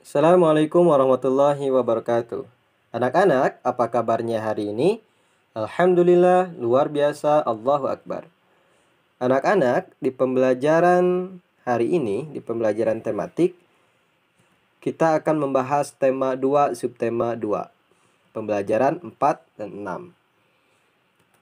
Assalamualaikum warahmatullahi wabarakatuh. Anak-anak, apa kabarnya hari ini? Alhamdulillah, luar biasa, Allahu Akbar. Anak-anak, di pembelajaran hari ini, di pembelajaran tematik, kita akan membahas tema 2, subtema 2. Pembelajaran 4 dan 6.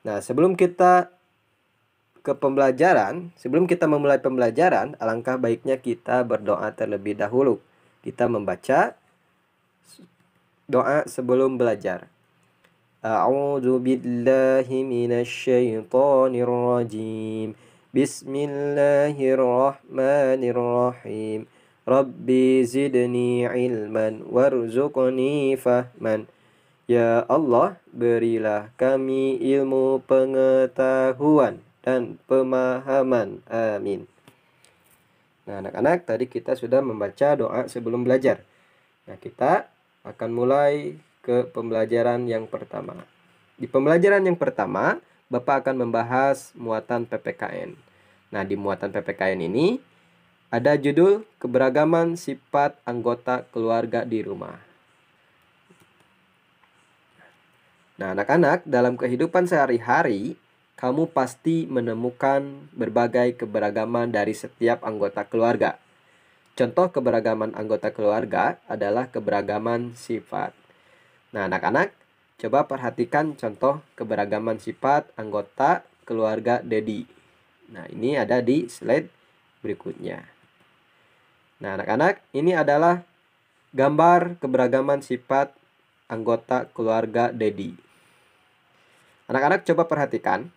Nah, sebelum kita memulai pembelajaran, alangkah baiknya kita berdoa terlebih dahulu. Kita membaca doa sebelum belajar. A'udzu billahi minasyaitonir rajim. Bismillahirrahmanirrahim. Rabbi zidni ilman warzuqni fahman. Ya Allah, berilah kami ilmu pengetahuan dan pemahaman. Amin. Nah, anak-anak, tadi kita sudah membaca doa sebelum belajar. Nah, kita akan mulai ke pembelajaran yang pertama. Di pembelajaran yang pertama, Bapak akan membahas muatan PPKN. Nah, di muatan PPKN ini ada judul keberagaman sifat anggota keluarga di rumah. Nah, anak-anak, dalam kehidupan sehari-hari, kamu pasti menemukan berbagai keberagaman dari setiap anggota keluarga. Contoh keberagaman anggota keluarga adalah keberagaman sifat. Nah, anak-anak, coba perhatikan contoh keberagaman sifat anggota keluarga Dedi. Nah, ini ada di slide berikutnya. Nah, anak-anak, ini adalah gambar keberagaman sifat anggota keluarga Dedi. Anak-anak, coba perhatikan.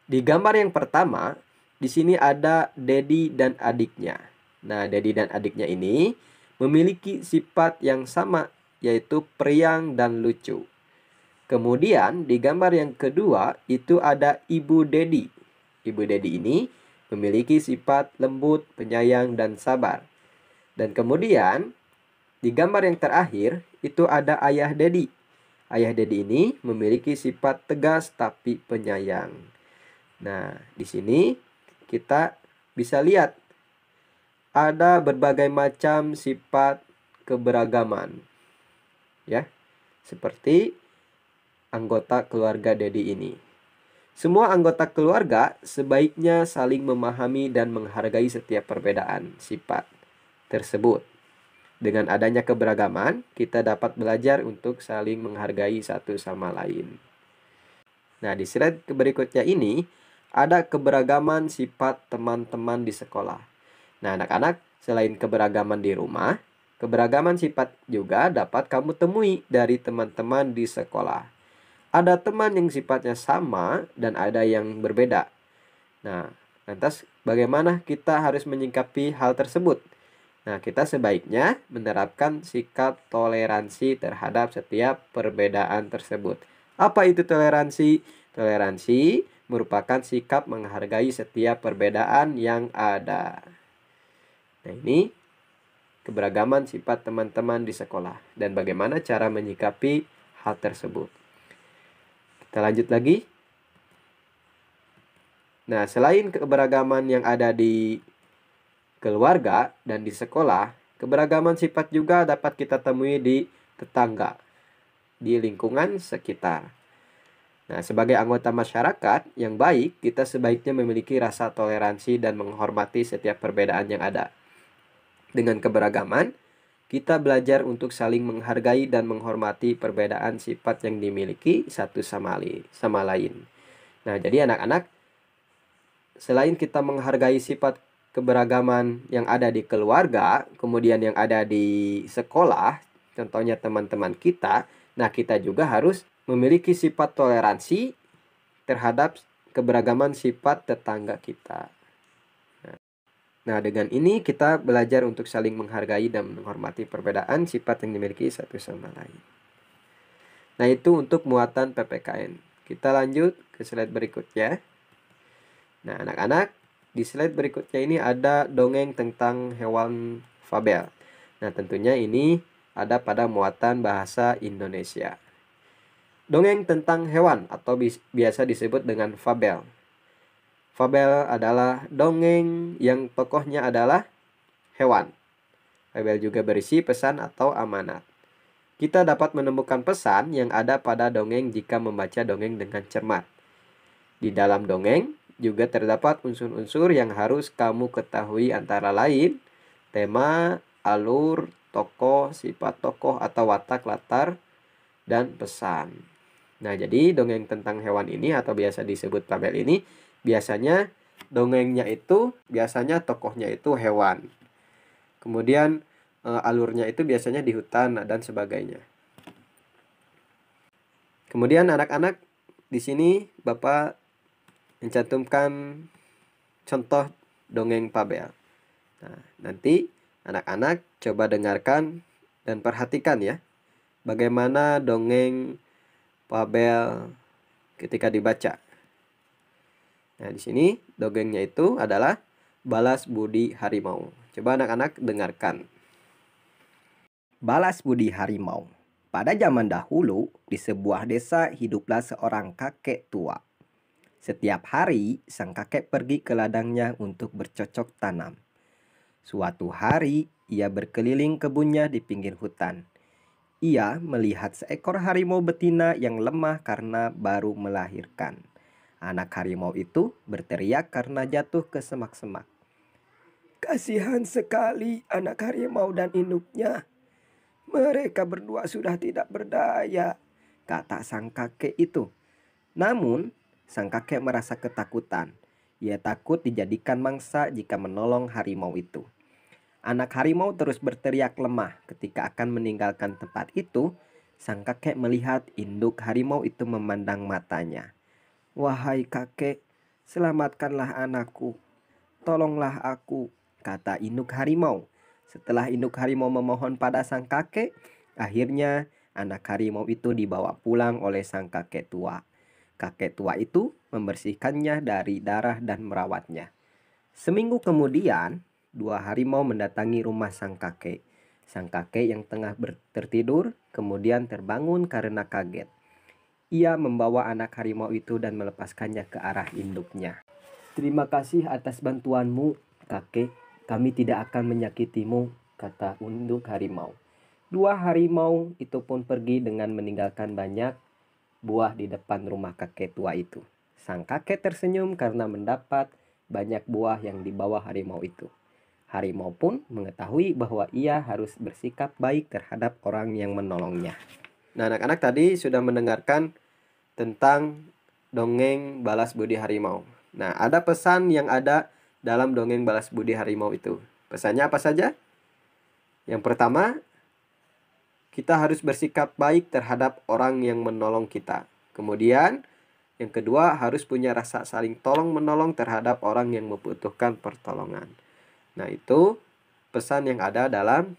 Di gambar yang pertama, di sini ada Dedi dan adiknya. Nah, Dedi dan adiknya ini memiliki sifat yang sama, yaitu periang dan lucu. Kemudian di gambar yang kedua itu ada Ibu Dedi. Ibu Dedi ini memiliki sifat lembut, penyayang, dan sabar. Dan kemudian di gambar yang terakhir itu ada Ayah Dedi. Ayah Dedi ini memiliki sifat tegas tapi penyayang. Nah, di sini kita bisa lihat ada berbagai macam sifat keberagaman. Ya, seperti anggota keluarga Dedi ini. Semua anggota keluarga sebaiknya saling memahami dan menghargai setiap perbedaan sifat tersebut. Dengan adanya keberagaman, kita dapat belajar untuk saling menghargai satu sama lain. Nah, di slide berikutnya ini ada keberagaman sifat teman-teman di sekolah. Nah, anak-anak, selain keberagaman di rumah, keberagaman sifat juga dapat kamu temui dari teman-teman di sekolah. Ada teman yang sifatnya sama dan ada yang berbeda. Nah, lantas bagaimana kita harus menyikapi hal tersebut? Nah, kita sebaiknya menerapkan sikap toleransi terhadap setiap perbedaan tersebut. Apa itu toleransi? Toleransi merupakan sikap menghargai setiap perbedaan yang ada. Nah, ini keberagaman sifat teman-teman di sekolah dan bagaimana cara menyikapi hal tersebut. Kita lanjut lagi. Nah, selain keberagaman yang ada di keluarga dan di sekolah, keberagaman sifat juga dapat kita temui di tetangga, di lingkungan sekitar. Nah, sebagai anggota masyarakat yang baik, kita sebaiknya memiliki rasa toleransi dan menghormati setiap perbedaan yang ada. Dengan keberagaman, kita belajar untuk saling menghargai dan menghormati perbedaan sifat yang dimiliki satu sama lain. Nah, jadi anak-anak, selain kita menghargai sifat keberagaman yang ada di keluarga, kemudian yang ada di sekolah, contohnya teman-teman kita, nah kita juga harus memiliki sifat toleransi terhadap keberagaman sifat tetangga kita. Nah, dengan ini kita belajar untuk saling menghargai dan menghormati perbedaan sifat yang dimiliki satu sama lain. Nah, itu untuk muatan PPKN. Kita lanjut ke slide berikutnya. Nah, anak-anak, di slide berikutnya ini ada dongeng tentang hewan fabel. Nah, tentunya ini ada pada muatan bahasa Indonesia. Dongeng tentang hewan atau biasa disebut dengan fabel. Fabel adalah dongeng yang tokohnya adalah hewan. Fabel juga berisi pesan atau amanat. Kita dapat menemukan pesan yang ada pada dongeng jika membaca dongeng dengan cermat. Di dalam dongeng juga terdapat unsur-unsur yang harus kamu ketahui, antara lain tema, alur, tokoh, sifat tokoh atau watak latar, dan pesan. Nah, jadi dongeng tentang hewan ini atau biasa disebut fabel ini biasanya dongengnya itu biasanya tokohnya itu hewan. Kemudian alurnya itu biasanya di hutan dan sebagainya. Kemudian anak-anak, di sini Bapak mencantumkan contoh dongeng fabel. Nah, nanti anak-anak coba dengarkan dan perhatikan ya, bagaimana dongeng fabel ketika dibaca. Nah, di sini dongengnya itu adalah Balas Budi Harimau. Coba anak-anak dengarkan. Balas Budi Harimau. Pada zaman dahulu, di sebuah desa hiduplah seorang kakek tua. Setiap hari, sang kakek pergi ke ladangnya untuk bercocok tanam. Suatu hari, ia berkeliling kebunnya di pinggir hutan. Ia melihat seekor harimau betina yang lemah karena baru melahirkan. Anak harimau itu berteriak karena jatuh ke semak-semak. "Kasihan sekali anak harimau dan induknya. Mereka berdua sudah tidak berdaya," kata sang kakek itu. Namun, sang kakek merasa ketakutan. Ia takut dijadikan mangsa jika menolong harimau itu. Anak harimau terus berteriak lemah. Ketika akan meninggalkan tempat itu, sang kakek melihat induk harimau itu memandang matanya. "Wahai kakek, selamatkanlah anakku. Tolonglah aku," kata induk harimau. Setelah induk harimau memohon pada sang kakek, akhirnya anak harimau itu dibawa pulang oleh sang kakek tua. Kakek tua itu membersihkannya dari darah dan merawatnya. Seminggu kemudian, dua harimau mendatangi rumah sang kakek. Sang kakek yang tengah tertidur kemudian terbangun karena kaget. Ia membawa anak harimau itu dan melepaskannya ke arah induknya. "Terima kasih atas bantuanmu, kakek. Kami tidak akan menyakitimu," kata induk harimau. Dua harimau itu pun pergi dengan meninggalkan banyak buah di depan rumah kakek tua itu. Sang kakek tersenyum karena mendapat banyak buah yang dibawa harimau itu. Harimau pun mengetahui bahwa ia harus bersikap baik terhadap orang yang menolongnya. Nah, anak-anak tadi sudah mendengarkan tentang dongeng Balas Budi Harimau. Nah, ada pesan yang ada dalam dongeng Balas Budi Harimau itu. Pesannya apa saja? Yang pertama, kita harus bersikap baik terhadap orang yang menolong kita. Kemudian, yang kedua, harus punya rasa saling tolong-menolong terhadap orang yang membutuhkan pertolongan. Nah, itu pesan yang ada dalam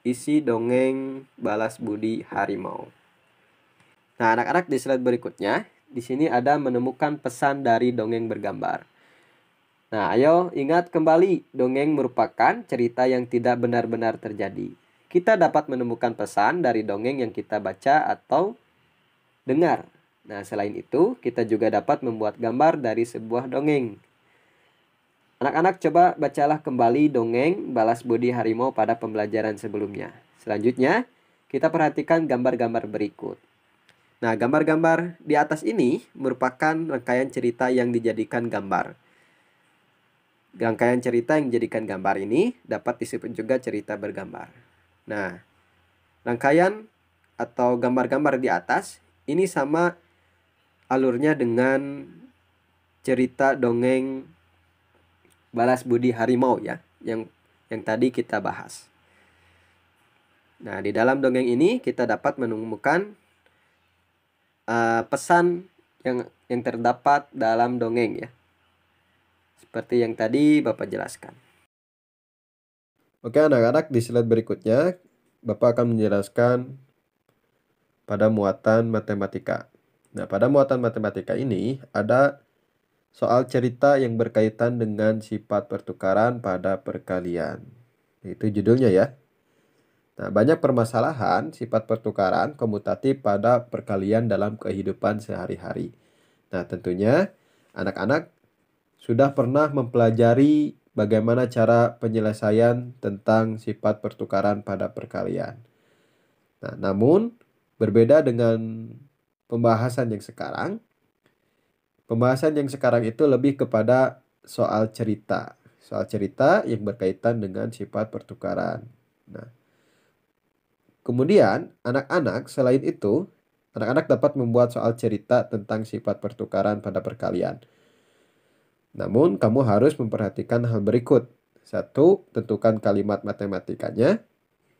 isi dongeng Balas Budi Harimau. Nah, anak-anak, di slide berikutnya, di sini ada menemukan pesan dari dongeng bergambar. Nah, ayo ingat kembali, dongeng merupakan cerita yang tidak benar-benar terjadi. Kita dapat menemukan pesan dari dongeng yang kita baca atau dengar. Nah, selain itu, kita juga dapat membuat gambar dari sebuah dongeng. Anak-anak, coba bacalah kembali dongeng Balas Budi Harimau pada pembelajaran sebelumnya. Selanjutnya, kita perhatikan gambar-gambar berikut. Nah, gambar-gambar di atas ini merupakan rangkaian cerita yang dijadikan gambar. Rangkaian cerita yang dijadikan gambar ini dapat disebut juga cerita bergambar. Nah, rangkaian atau gambar-gambar di atas ini sama alurnya dengan cerita dongeng Balas Budi Harimau ya, yang tadi kita bahas. Nah, di dalam dongeng ini kita dapat menemukan pesan yang terdapat dalam dongeng ya. Seperti yang tadi Bapak jelaskan. Oke anak-anak, di slide berikutnya Bapak akan menjelaskan pada muatan matematika. Nah, pada muatan matematika ini ada soal cerita yang berkaitan dengan sifat pertukaran pada perkalian. Itu judulnya ya. Nah, banyak permasalahan sifat pertukaran komutatif pada perkalian dalam kehidupan sehari-hari. Nah, tentunya anak-anak sudah pernah mempelajari bagaimana cara penyelesaian tentang sifat pertukaran pada perkalian. Nah, namun berbeda dengan pembahasan yang sekarang, itu lebih kepada soal cerita. Soal cerita yang berkaitan dengan sifat pertukaran. Nah, kemudian anak-anak selain itu, anak-anak dapat membuat soal cerita tentang sifat pertukaran pada perkalian. Namun, kamu harus memperhatikan hal berikut. Satu, tentukan kalimat matematikanya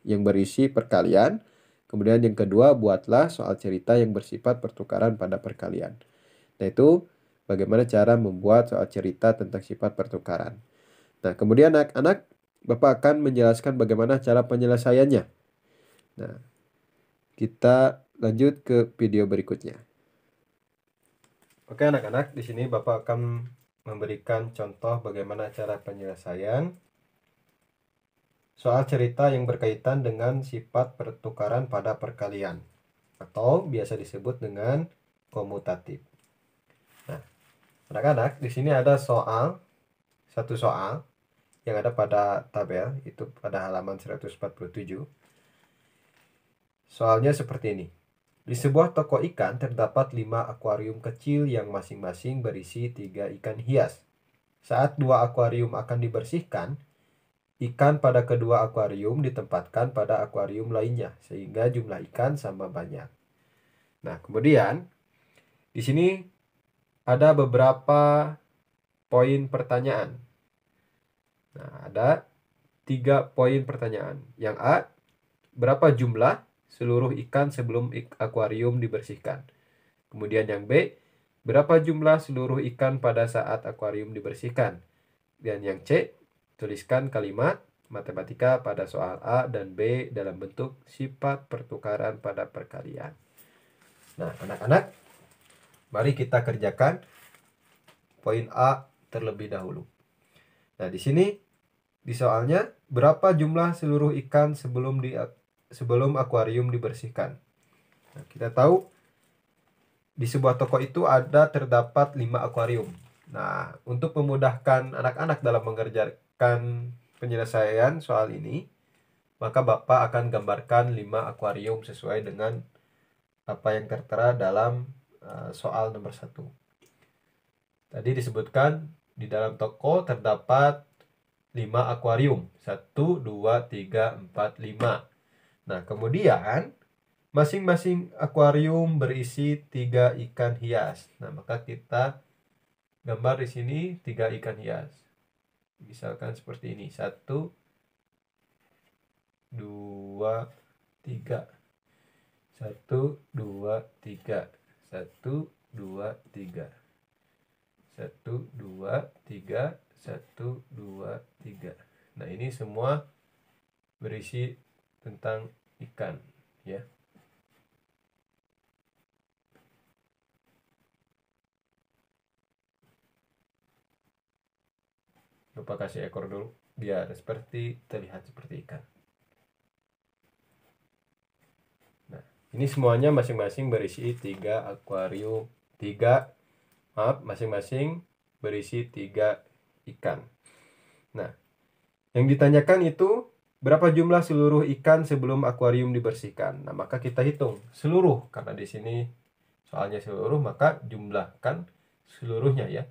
yang berisi perkalian. Kemudian yang kedua, buatlah soal cerita yang bersifat pertukaran pada perkalian. Nah, itu bagaimana cara membuat soal cerita tentang sifat pertukaran. Nah, kemudian anak-anak, Bapak akan menjelaskan bagaimana cara penyelesaiannya. Nah, kita lanjut ke video berikutnya. Oke anak-anak, di sini Bapak akan memberikan contoh bagaimana cara penyelesaian soal cerita yang berkaitan dengan sifat pertukaran pada perkalian atau biasa disebut dengan komutatif. Nah, anak-anak, di sini ada satu soal yang ada pada tabel, itu pada halaman 147. Soalnya seperti ini. Di sebuah toko ikan terdapat 5 akuarium kecil yang masing-masing berisi 3 ikan hias. Saat 2 akuarium akan dibersihkan, ikan pada kedua akuarium ditempatkan pada akuarium lainnya sehingga jumlah ikan sama banyak. Nah, kemudian di sini ada beberapa poin pertanyaan. Nah, ada 3 poin pertanyaan. Yang A, berapa jumlah seluruh ikan sebelum akuarium dibersihkan? Kemudian yang B, berapa jumlah seluruh ikan pada saat akuarium dibersihkan? Dan yang C, tuliskan kalimat matematika pada soal A dan B dalam bentuk sifat pertukaran pada perkalian. Nah, anak-anak, mari kita kerjakan poin A terlebih dahulu. Nah, di sini di soalnya berapa jumlah seluruh ikan sebelum akuarium dibersihkan. Nah, kita tahu di sebuah toko itu terdapat 5 akuarium. Nah, untuk memudahkan anak-anak dalam mengerjakan penyelesaian soal ini, maka Bapak akan gambarkan 5 akuarium sesuai dengan apa yang tertera dalam soal nomor 1. Tadi disebutkan di dalam toko terdapat 5 akuarium. 1, 2, 3, 4, 5. Nah, kemudian masing-masing akuarium berisi 3 ikan hias. Nah, maka kita gambar di sini 3 ikan hias. Misalkan seperti ini. 1, 2, 3. 1, 2, 3. 1, 2, 3. 1, 2, 3. 1, 2, 3. Nah, ini semua berisi tentang ikan, ya. Lupa kasih ekor dulu biar terlihat seperti ikan. Nah, ini semuanya masing-masing berisi 3 akuarium, masing-masing berisi 3 ikan. Nah, yang ditanyakan itu berapa jumlah seluruh ikan sebelum akuarium dibersihkan. Nah, maka kita hitung seluruh, karena di sini soalnya seluruh, maka jumlahkan seluruhnya ya.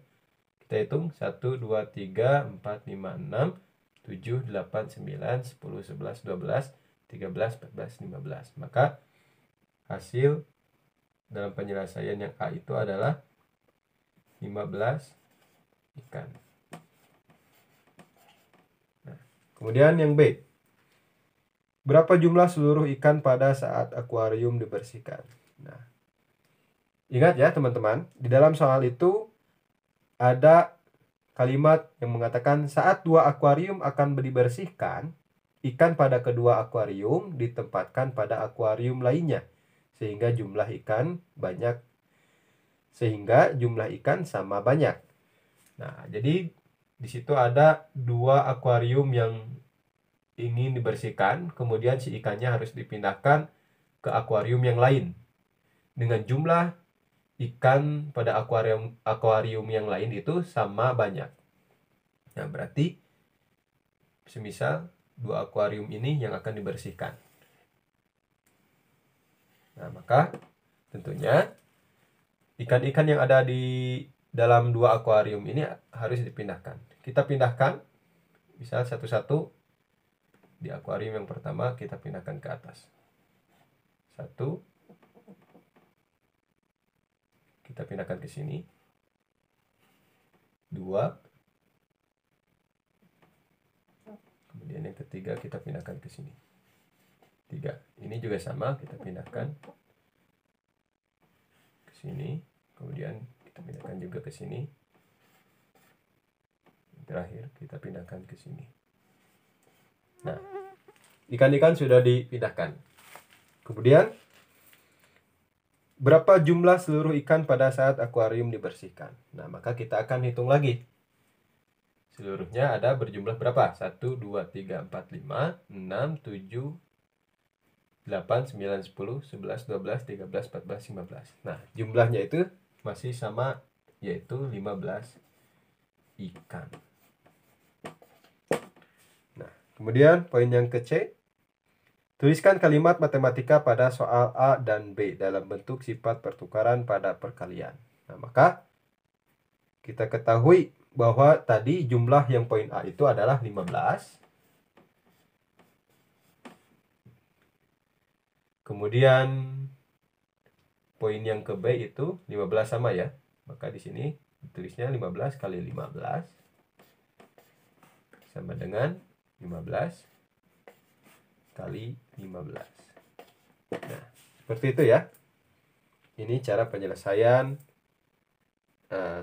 Kita hitung 1, 2, 3, 4, 5, 6, 7, 8, 9, 10, 11, 12, 13, 14, 15. Maka hasil dalam penyelesaian yang A itu adalah 15 ikan. Nah, kemudian yang B. Berapa jumlah seluruh ikan pada saat akuarium dibersihkan? Nah, ingat ya teman-teman, di dalam soal itu ada kalimat yang mengatakan saat 2 akuarium akan dibersihkan, ikan pada kedua akuarium ditempatkan pada akuarium lainnya sehingga jumlah ikan sama banyak. Nah, jadi di situ ada 2 akuarium yang ingin dibersihkan, kemudian si ikannya harus dipindahkan ke akuarium yang lain dengan jumlah ikan pada akuarium yang lain itu sama banyak. Nah, berarti semisal 2 akuarium ini yang akan dibersihkan. Nah, maka tentunya ikan-ikan yang ada di dalam 2 akuarium ini harus dipindahkan. Kita pindahkan, misal satu-satu. Di akuarium yang pertama kita pindahkan ke atas. 1, kita pindahkan ke sini. 2, kemudian yang ketiga kita pindahkan ke sini. 3, ini juga sama, kita pindahkan ke sini. Kemudian kita pindahkan juga ke sini. Terakhir kita pindahkan ke sini. Nah, ikan-ikan sudah dipindahkan. Kemudian berapa jumlah seluruh ikan pada saat akuarium dibersihkan? Nah, maka kita akan hitung lagi. Seluruhnya ada berjumlah berapa? 1, 2, 3, 4, 5, 6, 7, 8, 9, 10, 11, 12, 13, 14, 15. Nah, jumlahnya itu masih sama, yaitu 15 ikan. Nah, kemudian poin yang ke C. Tuliskan kalimat matematika pada soal A dan B dalam bentuk sifat pertukaran pada perkalian. Nah, maka kita ketahui bahwa tadi jumlah yang poin A itu adalah 15. Kemudian poin yang ke B itu 15 sama ya. Maka di sini ditulisnya 15 kali 15 sama dengan 15 kali 15. Nah, seperti itu ya. Ini cara penyelesaian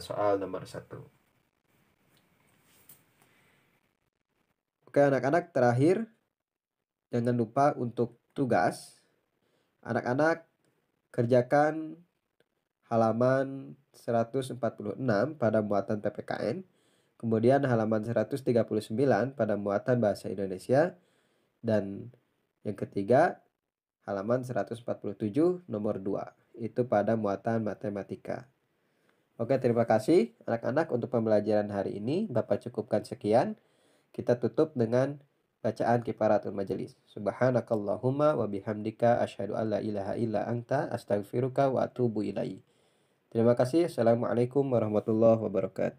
soal nomor 1. Oke anak-anak, terakhir jangan lupa untuk tugas. Anak-anak kerjakan halaman 146 pada muatan PPKN, kemudian halaman 139 pada muatan Bahasa Indonesia, dan yang ketiga halaman 147 nomor 2, itu pada muatan matematika. Oke, terima kasih anak-anak untuk pembelajaran hari ini. Bapak cukupkan sekian. Kita tutup dengan bacaan kifaratul majelis. Subhanakallahumma wa bihamdika asyhadu an la ilaha illa anta astaghfiruka wa atubu ilaik. Terima kasih. Assalamualaikum warahmatullahi wabarakatuh.